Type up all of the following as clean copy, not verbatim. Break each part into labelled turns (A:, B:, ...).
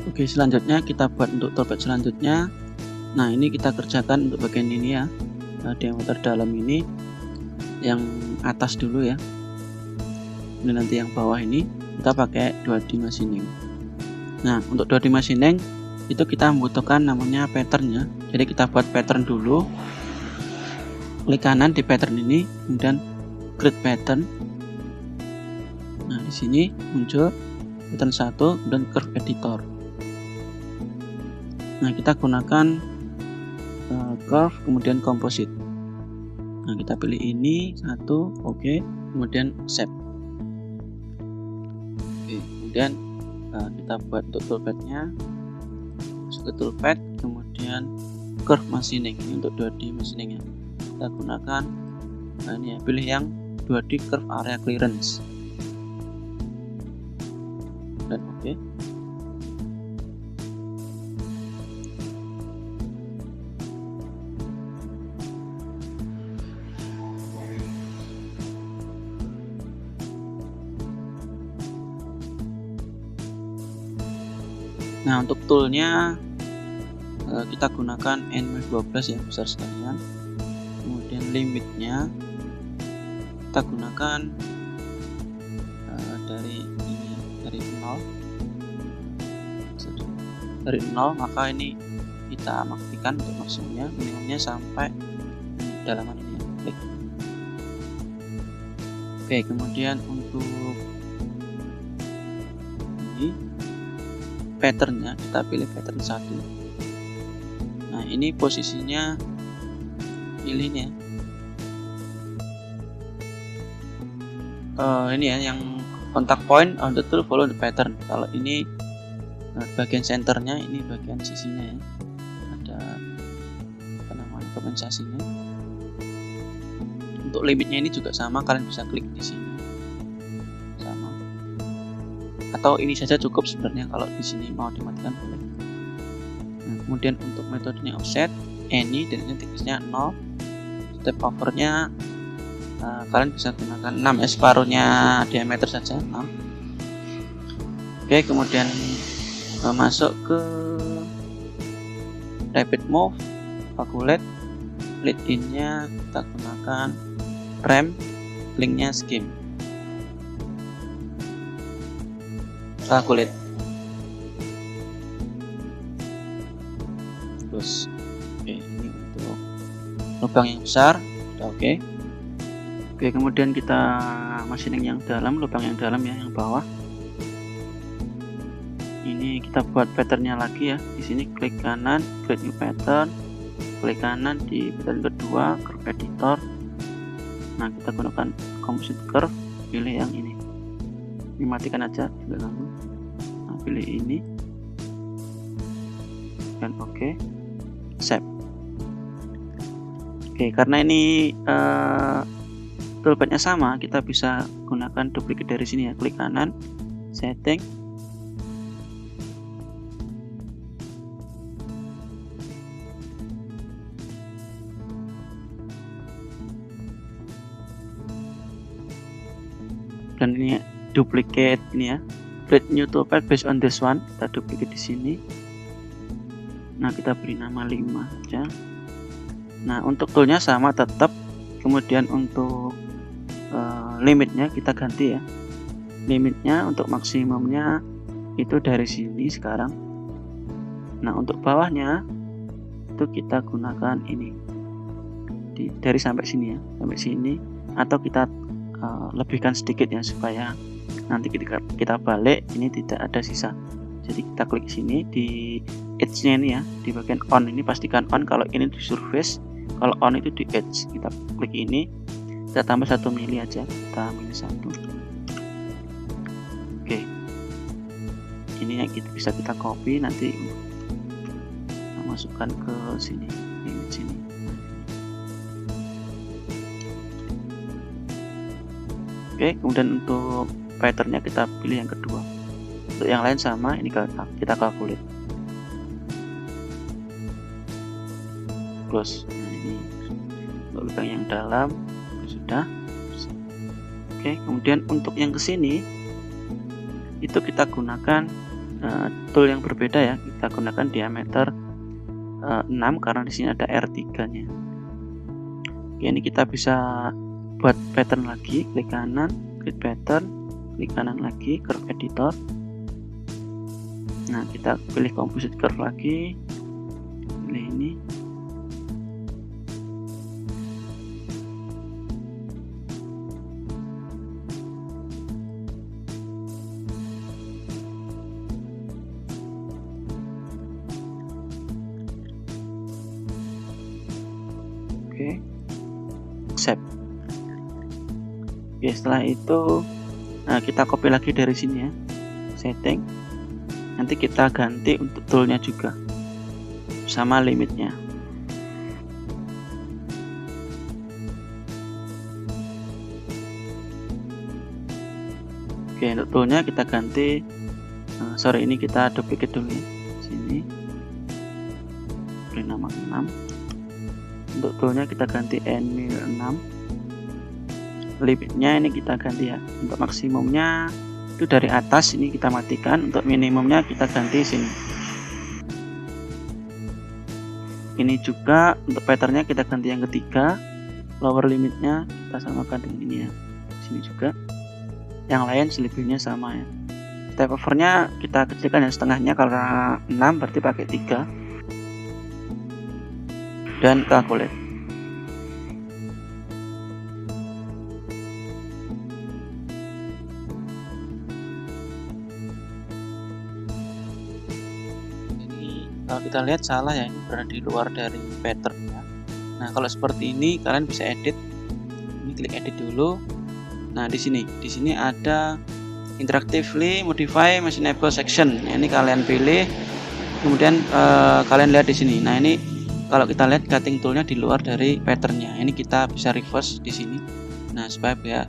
A: Oke, selanjutnya kita buat untuk toolpath selanjutnya. Nah, ini kita kerjakan untuk bagian ini ya, diameter dalam ini yang atas dulu ya. Ini nanti yang bawah ini kita pakai 2D machining. Nah, untuk 2D machining itu kita membutuhkan namanya pattern ya. Jadi kita buat pattern dulu. Klik kanan di pattern ini, kemudian create pattern. Nah, di sini muncul pattern 1, kemudian curve editor. Nah, kita gunakan curve kemudian composite. Nah, kita pilih ini satu, oke, kemudian accept. Oke, kemudian kita buat untuk toolpath-nya. Masuk ke toolpath, kemudian curve machining. Ini untuk 2D machining ya. Kita gunakan ini ya, pilih yang 2D curve area clearance. Dan oke. Nah, untuk toolnya kita gunakan N-12 ya, besar sekalian. Kemudian limitnya kita gunakan dari ini ya, dari 0, maka ini kita matikan untuk maksimumnya, minimumnya sampai dalaman ini ya, klik. Oke, kemudian untuk ini patternnya kita pilih pattern 1. Nah, ini posisinya pilih ini ya, ini ya, yang contact point on the tool follow the pattern. Kalau ini bagian centernya, ini bagian sisinya ya, ada apa namanya, kompensasinya. Untuk limitnya ini juga sama, kalian bisa klik di sini sama, atau ini saja cukup sebenarnya. Kalau di sini mau dimatikan boleh. Nah, kemudian untuk metodenya offset any, dan ini tipisnya 0. Step overnya kalian bisa gunakan 6 ya, separuhnya diameter saja 6. Oke, kemudian masuk ke rapid move, calculate, lead in-nya kita gunakan rem, linknya scheme, calculate. Terus oke, ini untuk lubang yang besar udah oke. Oke, kemudian kita machining yang dalam, lubang yang dalam ya, yang bawah. Ini kita buat patternnya lagi ya. Di sini klik kanan, create new pattern, klik kanan di pattern kedua, curve editor. Nah, kita gunakan composite curve, pilih yang ini. Ini matikan aja, tidak ganggu. Nah, pilih ini dan oke, save. Oke, karena ini toolpath-nya sama, kita bisa gunakan duplicate dari sini ya. Klik kanan, setting, dan ini duplicate ini ya, create new toolpath based on this one. Kita duplicate di sini. Nah, kita beri nama 5 aja. Nah, untuk toolnya sama tetap. Kemudian untuk limitnya kita ganti ya. Limitnya untuk maksimumnya itu dari sini sekarang. Nah, untuk bawahnya itu kita gunakan ini dari sampai sini ya, sampai sini, atau kita lebihkan sedikit ya, supaya nanti kita balik ini tidak ada sisa. Jadi kita klik sini di edge-nya ini ya, di bagian on ini pastikan on. Kalau ini di surface, kalau on itu di edge. Kita klik ini, kita tambah 1 mili aja, kita minus 1. Oke, ini yang bisa kita copy, nanti kita masukkan ke sini, ini sini. Oke, kemudian untuk patternnya kita pilih yang kedua. Untuk yang lain sama, ini kita calculate. Close. Nah, ini untuk lubang yang dalam sudah. Oke, kemudian untuk yang kesini itu kita gunakan tool yang berbeda ya. Kita gunakan diameter 6 karena di sini ada R3-nya. Oke, ini kita bisa buat pattern lagi, klik kanan, klik pattern, klik kanan lagi, curve editor. Nah, kita pilih composite curve lagi, pilih ini. Oke, save. Oke, setelah itu kita copy lagi dari sini ya, setting. Nanti kita ganti untuk toolnya juga sama limitnya. Oke, untuk toolnya kita ganti, ini kita duplicate dulu ya. Sini beri nama 6. Untuk toolnya kita ganti N-mill 6. Limitnya ini kita ganti ya. Untuk maksimumnya itu dari atas, ini kita matikan. Untuk minimumnya kita ganti sini. Ini juga untuk patternnya kita ganti yang ketiga. Lower limitnya kita samakan dengan ini ya. Sini juga. Yang lain selebihnya sama ya. Step overnya kita kecilkan yang setengahnya, karena 6 berarti pakai 3. Dan calculate. Kalau kita lihat salah ya, ini berada di luar dari patternnya. Nah, kalau seperti ini kalian bisa edit. Ini klik edit dulu. Nah, di sini ada interactively modify machinable section. Nah, ini kalian pilih. Kemudian kalian lihat di sini. Nah, ini kalau kita lihat cutting toolnya di luar dari patternnya. Ini kita bisa reverse di sini. Nah, supaya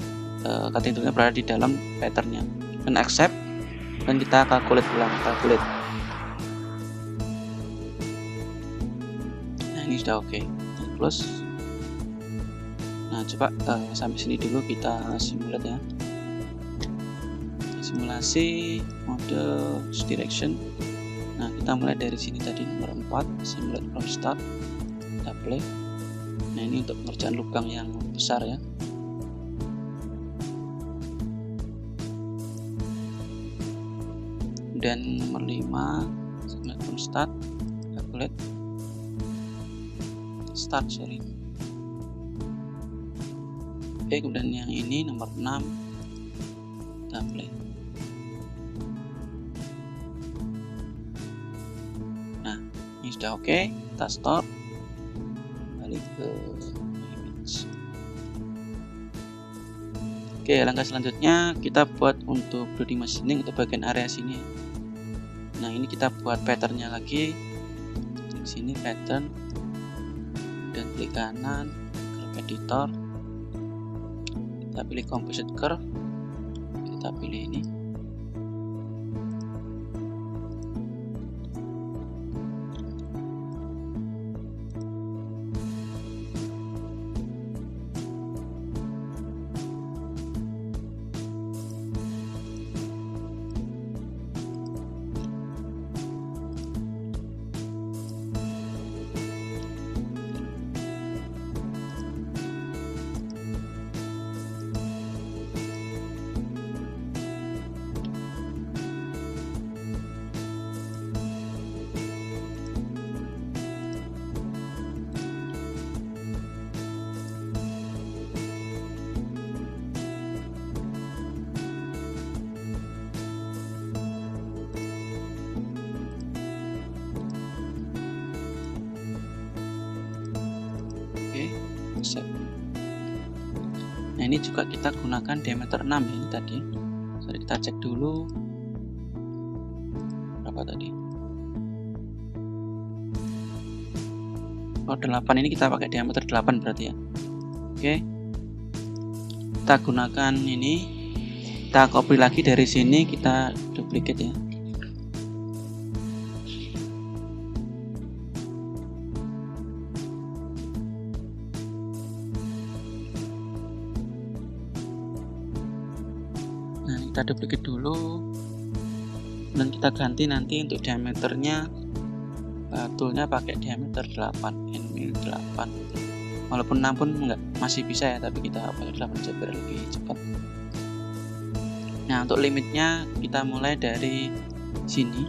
A: cutting toolnya berada di dalam patternnya. Dan accept. Dan kita calculate ulang. Ini sudah oke. Close. Nah, coba sampai sini dulu kita simulate ya. Simulasi mode direction. Nah, kita mulai dari sini tadi nomor 4, simulate from start. Kita play. Nah, ini untuk pengerjaan lubang yang besar ya. Dan nomor 5, simulate from start. Calculate. Start. Oke, kemudian yang ini nomor 6 kita play. Nah, ini sudah oke. Kita stop, kembali ke image. Oke, langkah selanjutnya kita buat untuk 2D machining untuk bagian area sini. Nah, ini kita buat patternnya lagi. Klik sini pattern, dan klik kanan, curve editor. Kita pilih composite curve, kita pilih ini. Save. Nah, ini juga kita gunakan diameter 6 ya, ini tadi. Kita cek dulu berapa tadi. Oh, 8, ini kita pakai diameter 8 berarti ya. Oke. Kita gunakan ini. Kita copy lagi dari sini, kita duplicate ya. Nah, kita duplicate dulu. dan kita ganti nanti untuk diameternya, toolnya pakai diameter 8, N-mil 8. Walaupun 6 pun masih bisa ya, tapi kita pakai 8 aja biar lebih cepat. Nah, untuk limitnya kita mulai dari sini,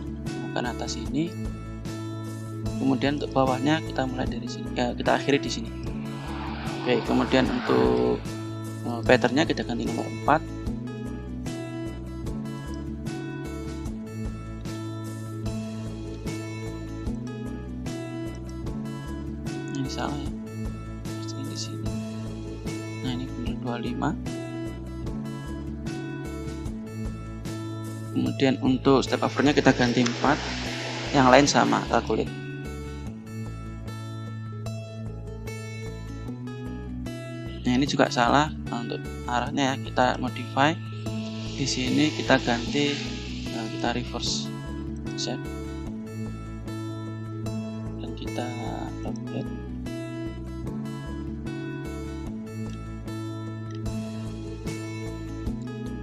A: bukan atas ini. Kemudian untuk bawahnya kita mulai dari sini, kita akhiri di sini. Oke, kemudian untuk patternnya kita ganti nomor 4. Ini salah ya, pastinya di sini. Nah, ini benar 25. Kemudian untuk step overnya kita ganti 4, yang lain sama, kalkulit. Nah, ini juga salah. Untuk arahnya ya kita modify. Di sini kita ganti, kita reverse set dan kita calculate.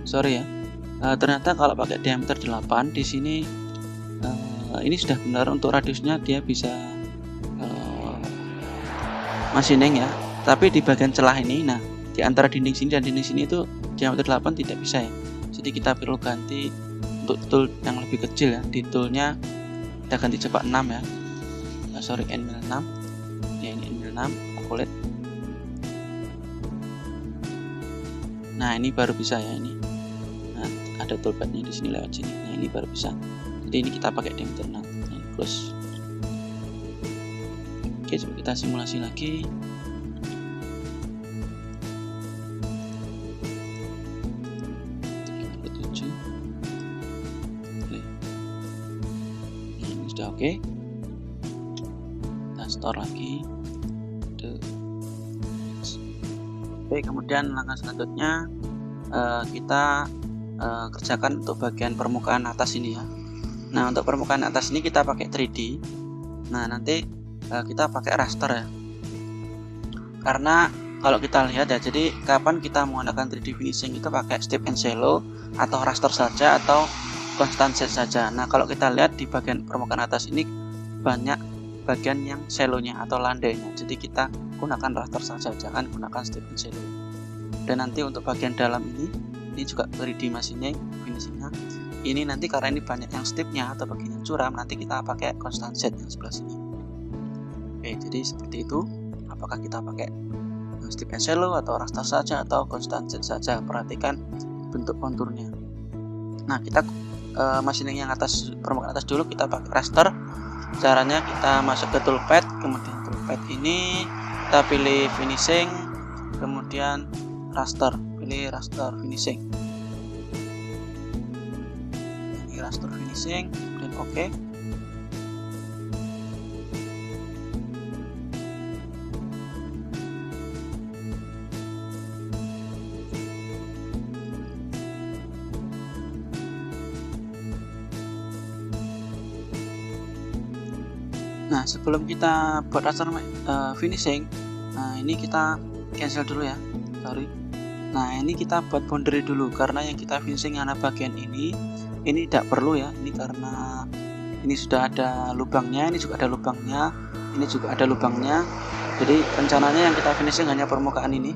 A: Sorry ya, ternyata kalau pakai diameter 8 di sini, ini sudah benar. Untuk radiusnya dia bisa machining ya, tapi di bagian celah ini, nah di antara dinding sini dan dinding sini itu diameter 8 tidak bisa ya. Jadi kita perlu ganti untuk tool yang lebih kecil ya. Di toolnya kita ganti coba 6 ya. Sorry, N-mil 6. Ya, ini N-mil 6, calculate. Nah, ini baru bisa ya ini. Nah, ada toolpadnya di sini lewat sini. Nah, ini baru bisa. Jadi ini kita pakai diameter 6. Nah, close. Oke, coba kita simulasi lagi. Oke, kita store lagi. Oke, kemudian langkah selanjutnya kita kerjakan untuk bagian permukaan atas ini ya. Nah, untuk permukaan atas ini kita pakai 3D. Nah, nanti kita pakai raster ya, karena kalau kita lihat ya, jadi kapan kita menggunakan 3D finishing itu pakai step and shallow atau raster saja atau constant set saja. Nah, kalau kita lihat di bagian permukaan atas ini banyak bagian yang shallow-nya atau landainya. Jadi kita gunakan raster saja, jangan gunakan step and shallow. Dan nanti untuk bagian dalam ini juga 3D machining finishingnya. Ini nanti karena ini banyak yang stepnya atau bagian yang curam, nanti kita pakai constant set yang sebelah sini. Oke, jadi seperti itu. Apakah kita pakai step and shallow atau raster saja atau constant set saja? Perhatikan bentuk konturnya. Nah, kita machining yang atas, permukaan atas dulu kita pakai raster. Caranya kita masuk ke toolpad, kemudian toolpad ini kita pilih finishing, kemudian raster, pilih raster finishing. Ini raster finishing, kemudian oke. Nah, sebelum kita buat raster finishing, nah ini kita cancel dulu ya, sorry. Nah, ini kita buat boundary dulu, karena yang kita finishing hanya bagian ini tidak perlu ya. Ini karena ini sudah ada lubangnya, ini juga ada lubangnya, ini juga ada lubangnya. Jadi rencananya yang kita finishing hanya permukaan ini.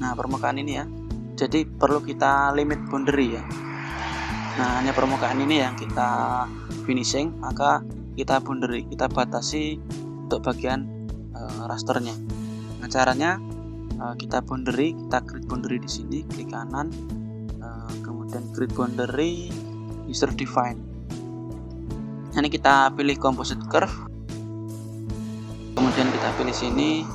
A: Nah, permukaan ini ya. Jadi perlu kita limit boundary ya. Nah, hanya permukaan ini yang kita finishing, maka kita boundary, kita batasi untuk bagian rasternya. Nah, caranya kita boundary, kita create boundary di sini, klik kanan, kemudian create boundary, user define. Ini kita pilih composite curve, kemudian kita pilih sini.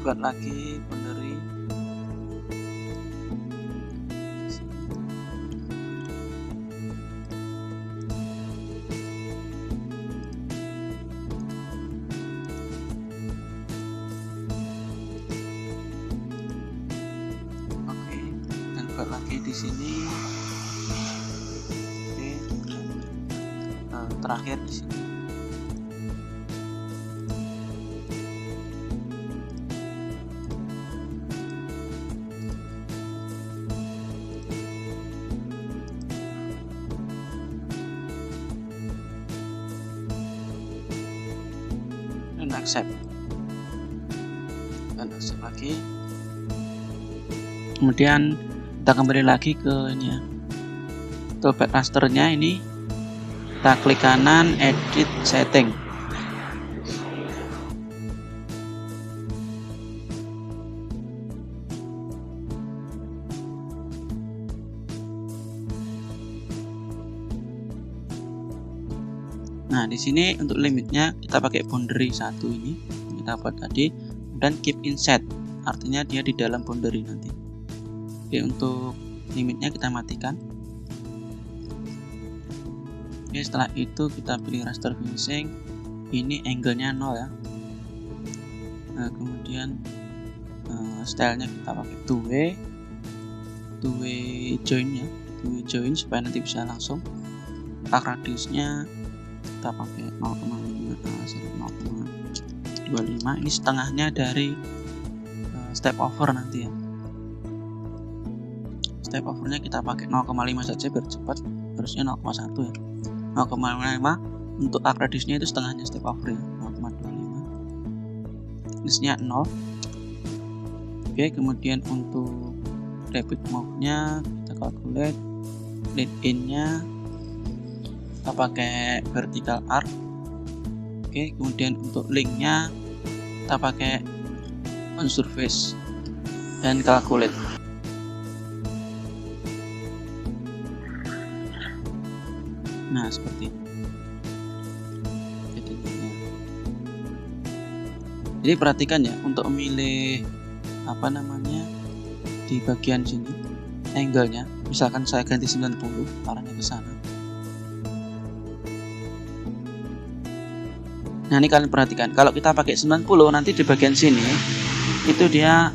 A: buat lagi boundary. Oke, dan buat lagi di sini. Oke, terakhir di sini. Dan accept lagi, kemudian kita kembali lagi ke ini ya, toolpath rasternya. Ini kita klik kanan, edit setting. Nah, di sini untuk limitnya kita pakai boundary 1 ini kita buat tadi, dan keep in set, artinya dia di dalam boundary nanti. Oke, untuk limitnya kita matikan. Oke, setelah itu kita pilih raster finishing. Ini angle-nya 0 ya. Nah, kemudian stylenya kita pakai two way join ya, supaya nanti bisa langsung. Arc radiusnya kita pakai 0,25. Ini setengahnya dari step over nanti ya. Step overnya kita pakai 0,5 saja biar cepat, harusnya 0,1 ya. 0,5 untuk arc radiusnya itu setengahnya step over ya, 0,25. Radiusnya 0. Oke, kemudian untuk rapid move-nya kita calculate, lead in-nya kita pakai vertical arc. Oke, kemudian untuk link-nya kita pakai on surface dan calculate. Nah, seperti ini. Jadi perhatikan ya, untuk memilih di bagian sini angle-nya, misalkan saya ganti 90, arahnya ke sana. Nah, ini kalian perhatikan, kalau kita pakai 90 nanti di bagian sini itu dia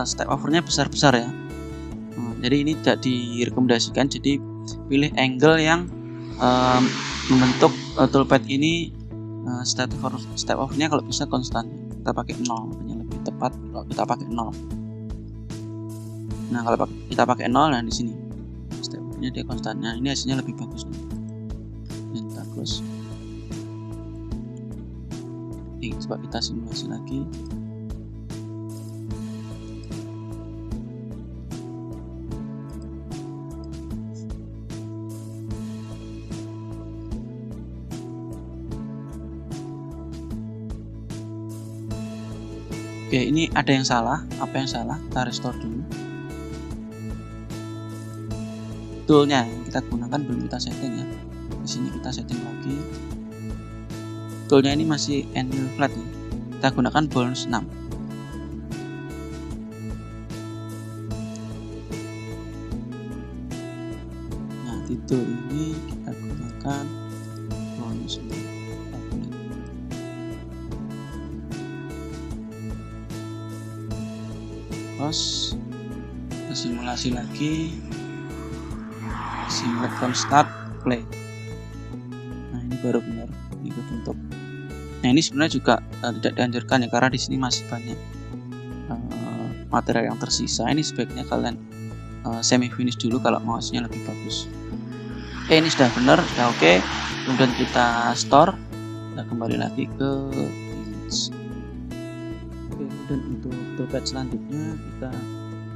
A: step overnya besar-besar ya. Jadi ini tidak direkomendasikan, jadi pilih angle yang membentuk toolpath ini step overnya kalau bisa konstan. Kita pakai 0, makanya lebih tepat kalau kita pakai 0. Nah, kalau kita pakai 0, nah di sini step overnya dia konstan. Nah, ini hasilnya lebih bagus nih. Dan kita close. Coba kita simulasi lagi. Oke, ini ada yang salah. Apa yang salah? Kita restore dulu. Toolnya yang kita gunakan belum kita setting ya. Di sini kita setting lagi. Toolnya ini masih angle flat ya. Kita gunakan bonus 6. Nah, di tool ini kita gunakan bonus 6. Terus kita simulasi lagi. Simulate from start, play. Nah, ini baru benar. Ini bentuk. Nah, ini sebenarnya juga tidak dianjurkan ya, karena di sini masih banyak material yang tersisa. Ini sebaiknya kalian semi finish dulu kalau mau hasilnya lebih bagus. Oke, ini sudah benar, sudah oke. Kemudian kita store. Kita kembali lagi ke image. Oke, kemudian untuk toolpath selanjutnya kita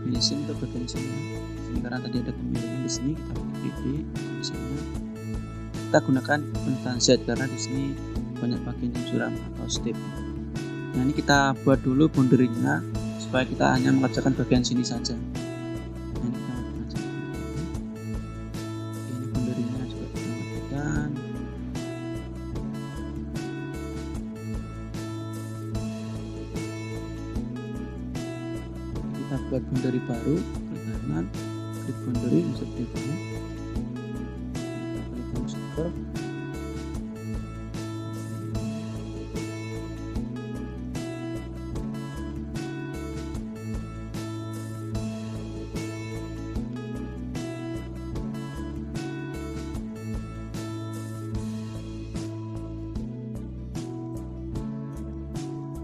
A: finishing ke bagian sini. Ini karena tadi ada kemiringan di sini, kita pakai PD di sini. Kita gunakan konstan Z karena di sini banyak bagian yang suram atau step. Nah, ini kita buat dulu boundary-nya supaya kita hanya mengerjakan bagian sini saja. Nah, ini kita mengerjakan. Ini boundary-nya juga kita matikan. buat boundary baru, klik kanan, klik boundary, insert define, kita klik masuk curve.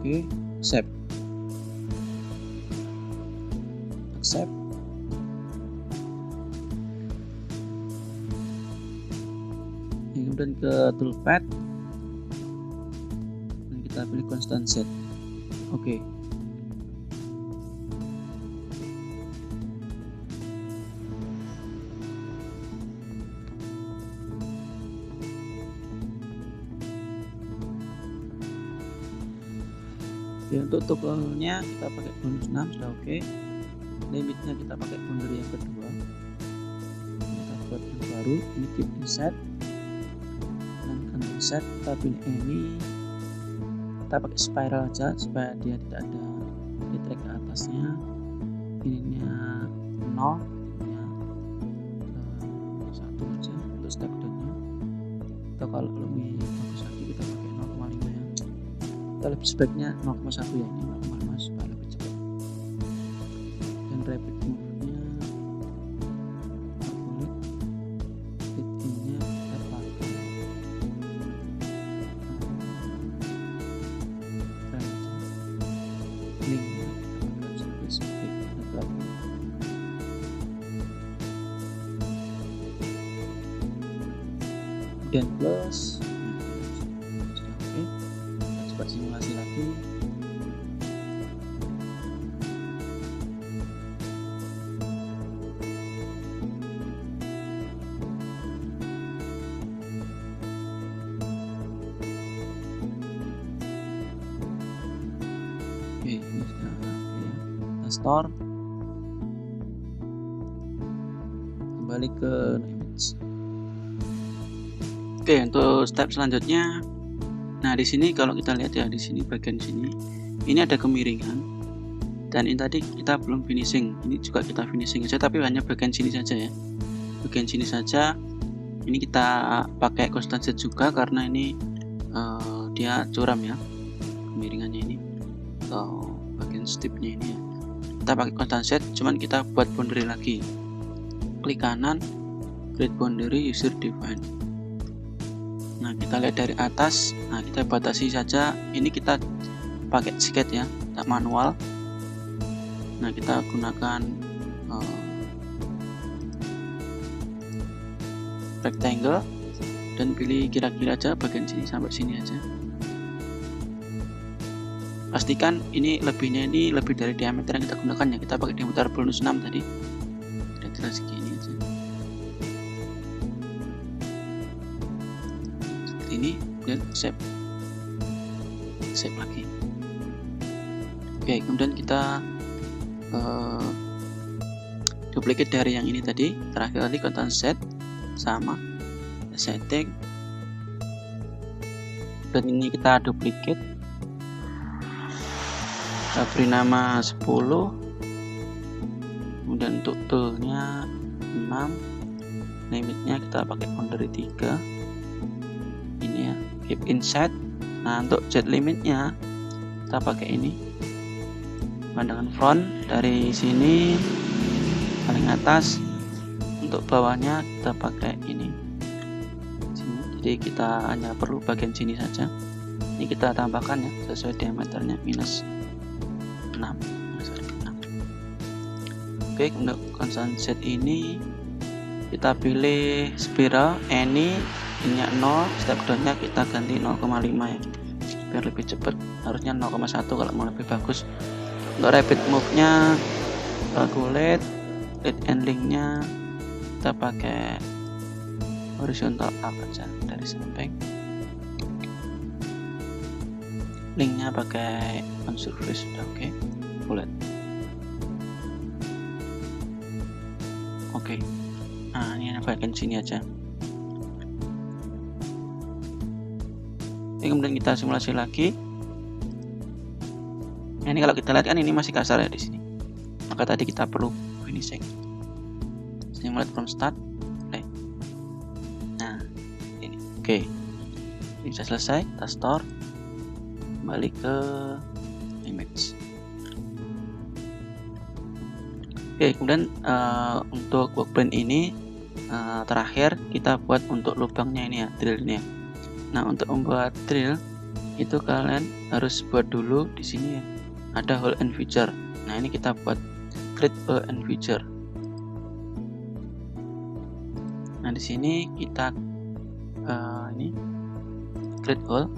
A: Oke, accept. Kemudian ke toolpad dan kita pilih constant set. Oke. Oke, untuk toolnya kita pakai bonus 6 sudah oke. Limitnya kita pakai boundary yang kedua. Kita buat yang baru, ini keep inside dan control set, kita pilih any, kita pakai spiral aja supaya dia tidak ada track ke atasnya. Ininya 0, ininya ke 1 aja untuk step downnya. Atau kalau lebih bagus lagi kita pakai 0,5 ya. Kita lebih sebaiknya 0,1 ya, ini 0,5 supaya lebih cepat. Dan rapid move-nya boleh, hit-nya kita pakai link-nya kita pakai service dan plus. Oke, kita coba simulasi lagi. Oke, ini sudah ya. Kita store, kembali ke image. Oke, untuk step selanjutnya, nah di sini kalau kita lihat ya, di sini bagian sini ini ada kemiringan, dan ini tadi kita belum finishing, ini juga kita finishing aja, tapi hanya bagian sini saja ya, bagian sini saja. Ini kita pakai constant set juga karena ini dia curam ya kemiringannya ini, atau bagian stripnya ini ya. Kita pakai constant set, cuman kita buat boundary lagi, klik kanan, create boundary, user define. Nah, kita lihat dari atas, nah kita batasi saja, ini kita pakai sketch ya, tak manual. Nah, kita gunakan rectangle dan pilih kira-kira aja bagian sini sampai sini aja. Pastikan ini lebihnya ini lebih dari diameter yang kita gunakan ya, kita pakai diameter bonus 6 tadi, kira-kira segini aja. Ini dan save lagi. Oke, kemudian kita duplicate dari yang ini tadi, terakhir tadi content set sama setting, dan ini kita duplicate, kita beri nama 10, kemudian untuk toolnya 6, limitnya kita pakai boundary 3 ini ya, keep inside. Nah, untuk jet limitnya kita pakai ini, pandangan front dari sini paling atas, untuk bawahnya kita pakai ini sini. Jadi kita hanya perlu bagian sini saja, ini kita tambahkan ya sesuai diameternya minus 6. Oke, untuk constant set ini kita pilih spiral any, ininya 0, step downnya kita ganti 0,5 ya, biar lebih cepat, harusnya 0,1 kalau mau lebih bagus. Untuk rapid move nya calculate, lead and link nya kita pakai horizontal up aja dari samping, linknya pakai on surface, sudah oke. Bullet oke. Nah, ini bagian sini aja. Kemudian kita simulasi lagi. Nah, ini kalau kita lihat kan ini masih kasar ya di sini. maka tadi kita perlu finishing. Simulate from start, play. Nah, ini oke. Ini sudah selesai, kita store, kembali ke image. Oke, kemudian untuk workbench ini terakhir kita buat untuk lubangnya ini ya, drill ini ya. Nah, untuk membuat drill itu kalian harus buat dulu di sini ya, ada hole and feature. Nah, ini kita buat create hole and feature. Nah, di sini kita ini create hole.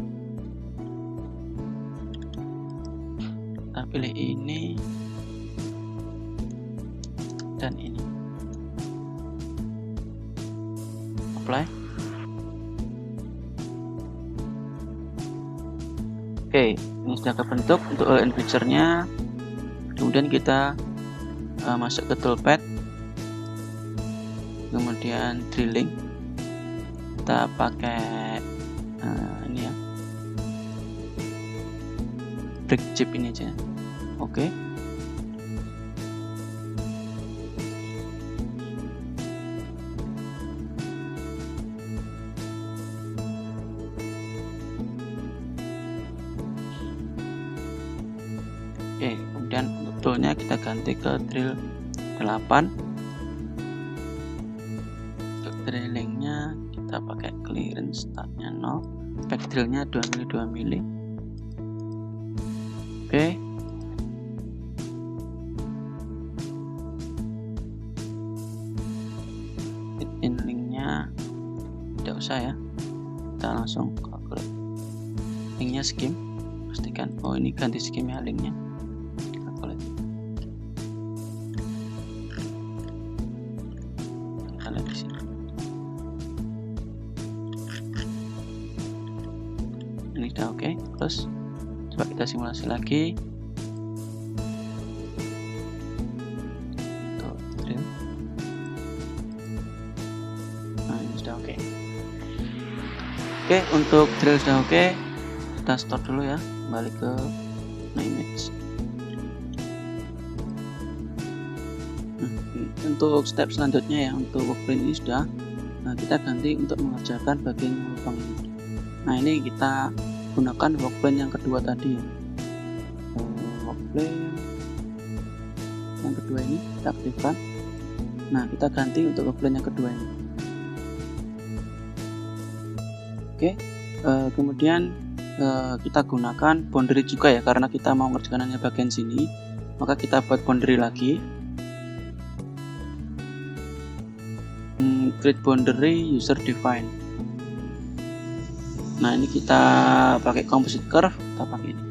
A: Kita pilih ini dan ini, apply. Oke, ini sudah kebentuk untuk hole and feature-nya. Kemudian kita masuk ke toolpath, kemudian drilling, kita pakai ini ya, brick chip ini aja. Oke. Oke, kemudian untuk toolnya kita ganti ke drill 8. Untuk drillingnya kita pakai clearance startnya 0, back drillnya 2 mili. Oke. Fit in linknya tidak usah ya, kita langsung calculate. Linknya skim, pastikan ini ganti skimnya linknya. Kita lihat di sini. Ini sudah oke. Terus coba kita simulasi lagi. Untuk drill. Nah, ini sudah oke. Oke, untuk drill sudah oke. Kita store dulu ya, kembali ke image. Untuk step selanjutnya ya, untuk workbench ini sudah. Nah, kita ganti untuk mengerjakan bagian lubang ini. Nah, ini kita gunakan workbench yang kedua tadi ya. Workbench yang kedua ini kita aktifkan. Nah, kita ganti untuk workbench yang kedua ini. Oke, kemudian kita gunakan boundary juga ya, karena kita mau mengerjakan hanya bagian sini, maka kita buat boundary lagi. Create boundary user define. Nah, ini kita pakai composite curve, kita pakai ini.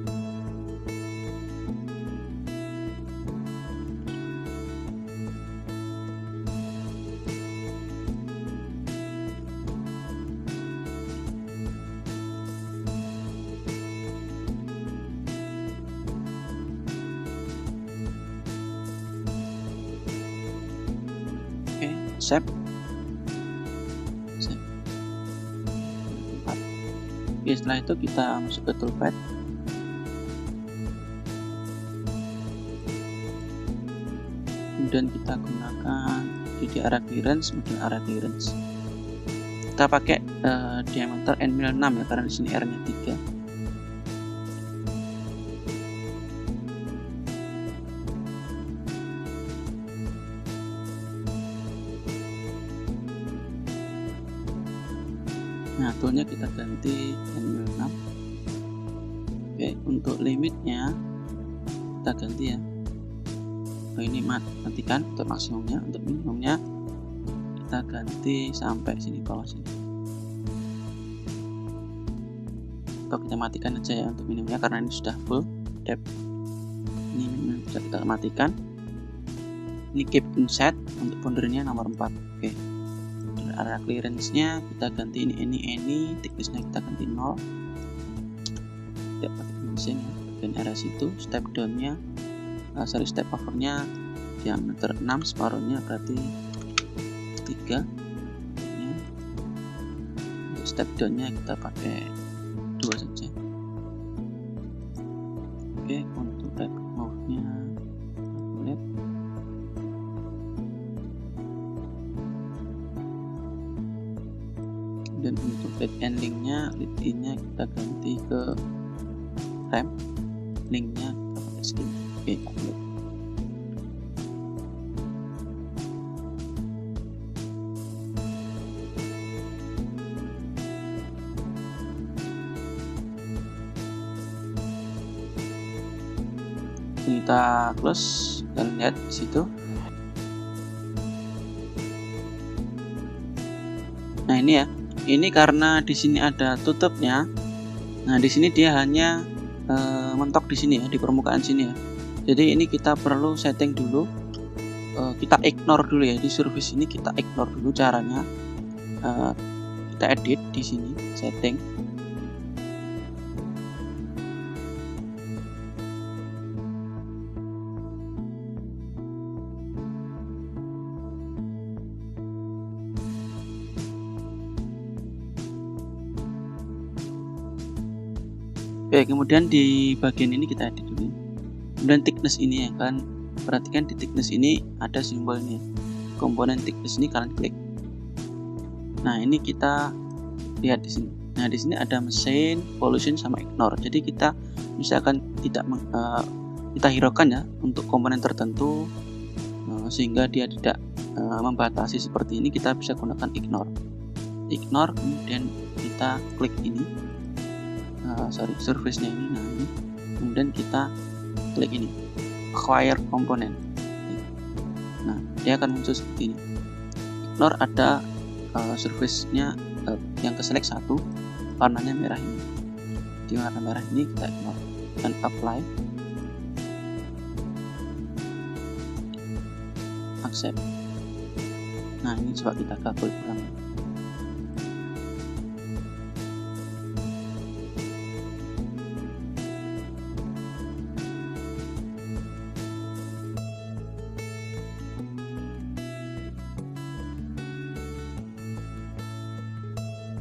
A: Oke, save. Oke, setelah itu kita masuk ke toolpath. Kemudian kita gunakan di area clearance, model area clearance. Kita pakai diameter N-6 ya, karena di sini R-nya 3. Nah, toolnya kita ganti N-6. Oke, untuk limitnya kita ganti ya. Ini matikan untuk maksimumnya. Untuk minimumnya kita ganti sampai sini, bawah sini. Atau kita matikan aja ya untuk minimumnya, karena ini sudah full depth. Ini minimum sudah kita matikan. Ini keep inset untuk boundary-nya nomor 4. Oke. Area clearance-nya kita ganti ini thickness-nya kita ganti 0. Tidak pakai mesin ya, bagian area situ. Step down-nya step over-nya diameter 6, separuhnya berarti 3. Untuk step down-nya kita pakai 2 saja. Oke, untuk back move-nya lihat. Kemudian untuk lead and linknya, lead in-nya kita ganti ke rem, linknya kita pakai skin. Oke, upload. Kita close dan lihat di situ. Nah ini ya, ini karena di sini ada tutupnya. Nah di sini dia hanya mentok di sini ya, di permukaan sini ya. Jadi ini kita perlu setting dulu. Kita ignore dulu ya, di surface ini kita ignore dulu caranya. Kita edit di sini, setting. Oke, kemudian di bagian ini kita edit dulu. Kemudian thickness ini ya kan, perhatikan di thickness ini ada simbolnya. Komponen thickness ini kalian klik. Nah ini kita lihat di sini. Nah di sini ada mesin, pollution sama ignore. Jadi kita misalkan tidak kita hiraukan ya untuk komponen tertentu, sehingga dia tidak membatasi seperti ini, kita bisa gunakan ignore. Ignore, kemudian kita klik ini. Surface-nya ini, nah ini, kemudian kita klik ini, acquire component. Nah dia akan muncul seperti ini. Ignore ada surface-nya yang ke select satu, warnanya merah ini. Di warna merah ini kita ignore dan apply, accept. Nah ini coba kita kabul ulang.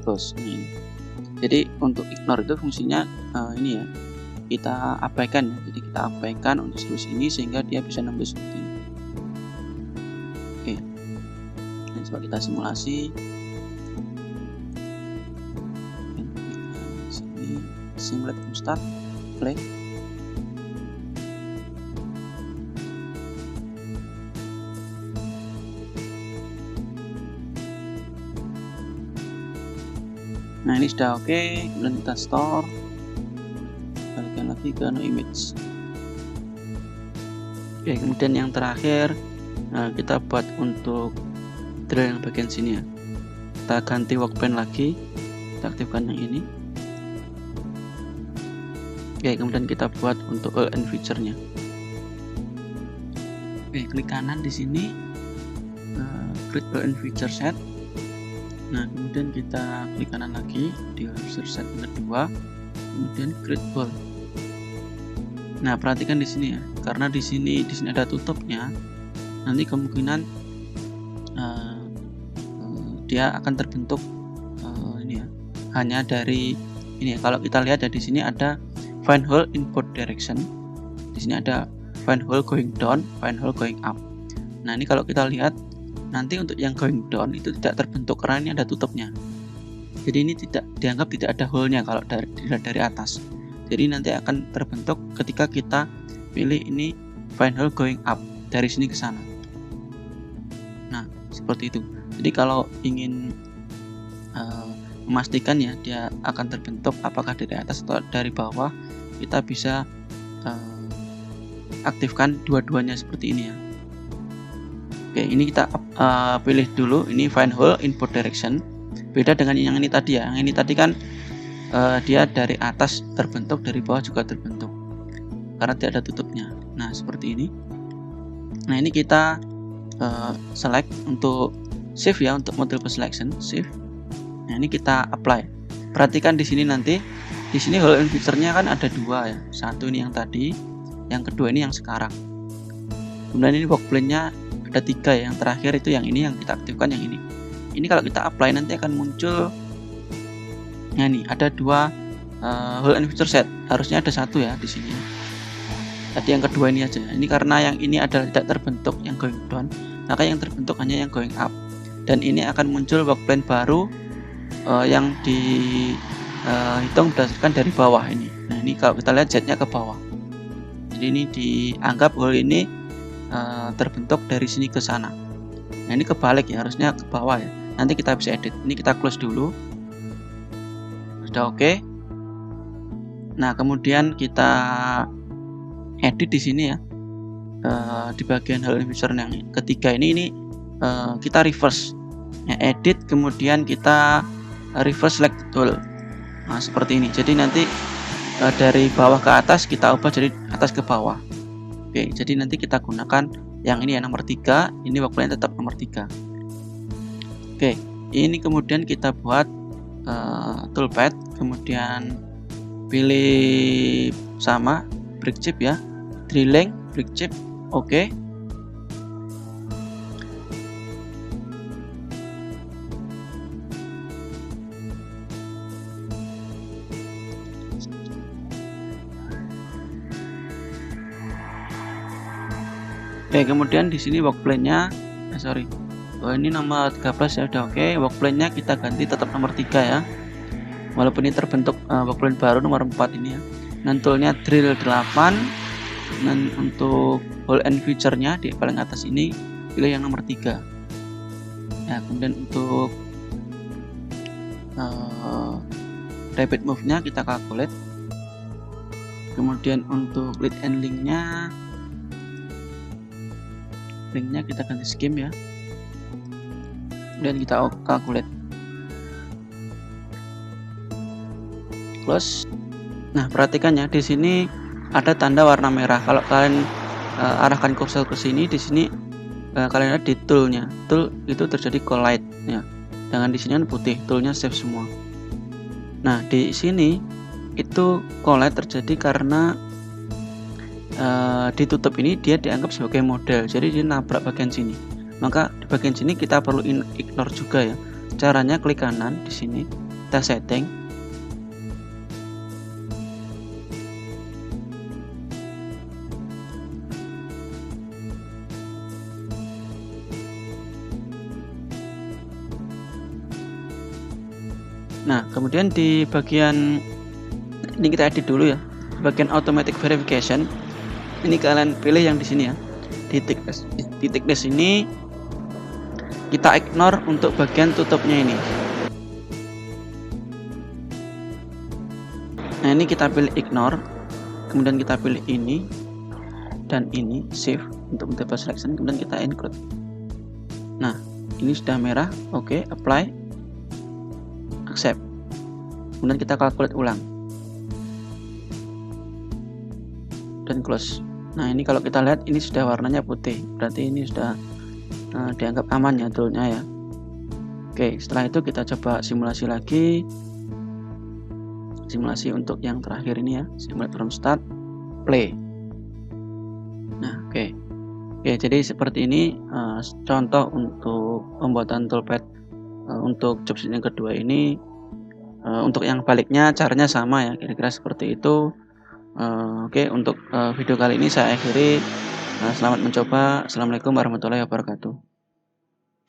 A: Terus ini. Jadi untuk ignore itu fungsinya ini ya, kita abaikan ya. Jadi kita abaikan untuk solusi ini sehingga dia bisa nembus seperti ini. Oke. Nah, coba kita simulasi. Sini simulate start, play. Nah ini sudah oke, kemudian kita store, balikan lagi ke no image. Oke, kemudian yang terakhir kita buat untuk drill yang bagian sini ya. Kita ganti workbench lagi, kita aktifkan yang ini. Oke, kemudian kita buat untuk all and feature-nya. Oke, klik kanan di sini, create all and feature set. Nah kemudian kita klik kanan lagi di feature set yang kedua, kemudian create ball. Nah perhatikan di sini ya, karena di sini ada tutupnya, nanti kemungkinan dia akan terbentuk ini ya, hanya dari ini ya. Kalau kita lihat ya, di sini ada find hole in both direction, di sini ada find hole going down, find hole going up. Nah ini kalau kita lihat, nanti untuk yang going down itu tidak terbentuk karena ini ada tutupnya. Jadi ini dianggap tidak ada hole-nya kalau dari atas. Jadi nanti akan terbentuk ketika kita pilih ini find hole going up, dari sini ke sana. Nah seperti itu. Jadi kalau ingin memastikan ya dia akan terbentuk apakah dari atas atau dari bawah, kita bisa aktifkan dua-duanya seperti ini ya. Oke, ini kita pilih dulu ini find hole in both direction. Beda dengan yang ini tadi ya. Yang ini tadi kan dia dari atas terbentuk, dari bawah juga terbentuk karena tidak ada tutupnya. Nah seperti ini. Nah ini kita select untuk save ya, untuk multiple selection, save. Nah ini kita apply. Perhatikan di sini nanti, di sini hole in feature-nya kan ada dua ya. Satu ini yang tadi, yang kedua ini yang sekarang. Kemudian ini workbench-nya ada 3 ya, yang terakhir itu yang ini yang kita aktifkan, yang ini. Ini kalau kita apply nanti akan muncul. Nah ini ada 2 hole and feature set, harusnya ada 1 ya di sini. Tadi yang kedua ini aja. Ini karena yang ini adalah tidak terbentuk yang going down, maka yang terbentuk hanya yang going up. Dan ini akan muncul workbench baru yang dihitung berdasarkan dari bawah ini. Nah, ini kalau kita lihat Z-nya ke bawah. Jadi ini dianggap hole ini terbentuk dari sini ke sana. Nah, ini kebalik ya, harusnya ke bawah ya. Nanti kita bisa edit. Ini kita close dulu. Sudah oke. Nah, kemudian kita edit di sini ya. Di bagian hole infuser yang ketiga ini kita reverse. Ya, edit kemudian kita reverse select tool. Nah, seperti ini. Jadi nanti dari bawah ke atas kita ubah jadi atas ke bawah. Oke, jadi nanti kita gunakan yang ini ya, nomor 3. Ini workplane tetap nomor 3. Oke, ini kemudian kita buat toolpath, kemudian pilih sama brick chip ya, drilling brick chip. Oke. Oke, kemudian di sini workplane-nya ini nomor 13 ya, udah oke. Workplane-nya kita ganti tetap nomor 3 ya. Walaupun ini terbentuk workplane baru nomor 4 ini ya. Dan toolnya drill 8. Dan untuk hole and feature-nya di paling atas ini pilih yang nomor 3. Ya, kemudian untuk rapid move-nya kita calculate. Kemudian untuk lead and link-nya kita ganti scheme ya. Dan kita calculate. Close. Nah, perhatikan ya, di sini ada tanda warna merah. Kalau kalian arahkan kursor ke sini, di sini kalian lihat di toolnya. Tool itu terjadi collide ya. Dengan di sini kan putih, toolnya save semua. Nah, di sini itu collide terjadi karena ditutup ini dia dianggap sebagai model, jadi dia nabrak bagian sini. Maka di bagian sini kita perlu ignore juga ya. Caranya klik kanan di sini, kita setting. Nah, kemudian di bagian ini kita edit dulu ya. Di bagian automatic verification ini kalian pilih yang di sini ya, titik dash ini kita ignore untuk bagian tutupnya ini. Nah, ini kita pilih ignore, kemudian kita pilih ini dan ini save untuk multiple selection, kemudian kita include. Nah, ini sudah merah, oke, apply, accept, kemudian kita calculate ulang dan close. Nah, ini kalau kita lihat ini sudah warnanya putih, berarti ini sudah dianggap aman ya toolnya ya. Oke, setelah itu kita coba simulasi lagi. Simulasi untuk yang terakhir ini ya, simulate from start, play. Nah, oke, jadi seperti ini contoh untuk pembuatan toolpath untuk job sheet yang kedua ini. Untuk yang baliknya caranya sama ya, kira-kira seperti itu. Oke, untuk video kali ini saya akhiri. Selamat mencoba. Assalamualaikum warahmatullahi wabarakatuh.